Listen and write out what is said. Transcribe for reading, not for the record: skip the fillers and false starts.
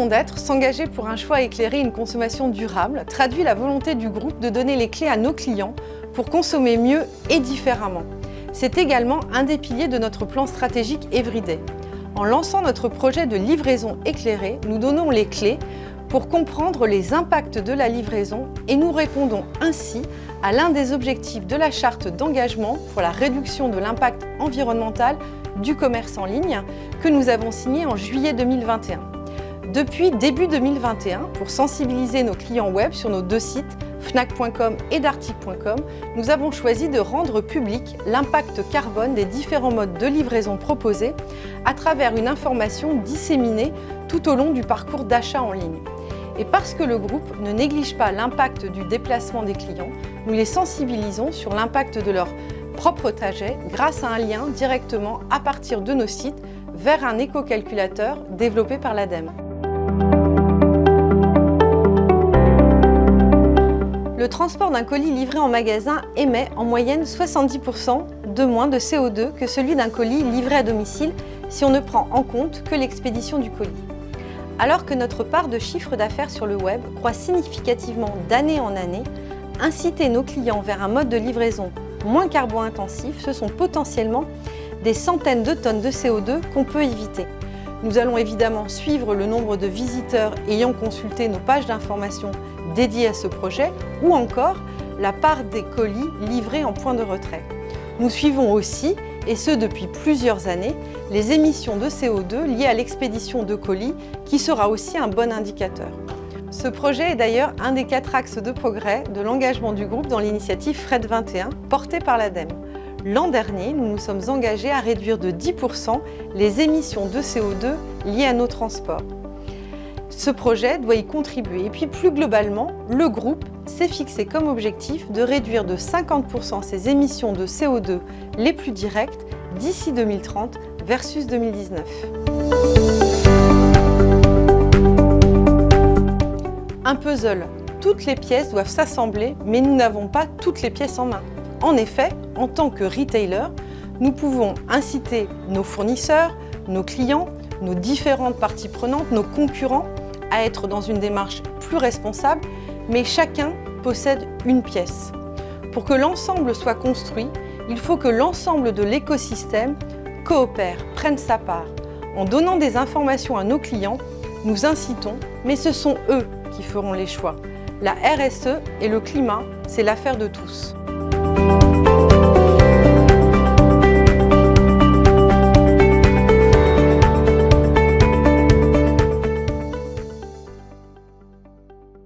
d'être, s'engager pour un choix éclairé et une consommation durable, traduit la volonté du groupe de donner les clés à nos clients pour consommer mieux et différemment. C'est également un des piliers de notre plan stratégique Everyday. En lançant notre projet de livraison éclairée, nous donnons les clés pour comprendre les impacts de la livraison et nous répondons ainsi à l'un des objectifs de la charte d'engagement pour la réduction de l'impact environnemental du commerce en ligne que nous avons signé en juillet 2021. Depuis début 2021, pour sensibiliser nos clients web sur nos deux sites, fnac.com et darty.com, nous avons choisi de rendre public l'impact carbone des différents modes de livraison proposés à travers une information disséminée tout au long du parcours d'achat en ligne. Et parce que le groupe ne néglige pas l'impact du déplacement des clients, nous les sensibilisons sur l'impact de leur propre trajet grâce à un lien directement à partir de nos sites vers un éco-calculateur développé par l'ADEME. Le transport d'un colis livré en magasin émet en moyenne 70% de moins de CO2 que celui d'un colis livré à domicile si on ne prend en compte que l'expédition du colis. Alors que notre part de chiffre d'affaires sur le web croît significativement d'année en année, inciter nos clients vers un mode de livraison moins carbo-intensif, ce sont potentiellement des centaines de tonnes de CO2 qu'on peut éviter. Nous allons évidemment suivre le nombre de visiteurs ayant consulté nos pages d'information dédiées à ce projet ou encore la part des colis livrés en point de retrait. Nous suivons aussi, et ce depuis plusieurs années, les émissions de CO2 liées à l'expédition de colis qui sera aussi un bon indicateur. Ce projet est d'ailleurs un des 4 axes de progrès de l'engagement du groupe dans l'initiative Fret 21 portée par l'ADEME. L'an dernier, nous nous sommes engagés à réduire de 10% les émissions de CO2 liées à nos transports. Ce projet doit y contribuer et puis plus globalement, le groupe s'est fixé comme objectif de réduire de 50% ses émissions de CO2 les plus directes d'ici 2030 versus 2019. Un puzzle, toutes les pièces doivent s'assembler, mais nous n'avons pas toutes les pièces en main. En effet, en tant que retailer, nous pouvons inciter nos fournisseurs, nos clients, nos différentes parties prenantes, nos concurrents à être dans une démarche plus responsable, mais chacun possède une pièce. Pour que l'ensemble soit construit, il faut que l'ensemble de l'écosystème coopère, prenne sa part. En donnant des informations à nos clients, nous incitons, mais ce sont eux qui feront les choix. La RSE et le climat, c'est l'affaire de tous.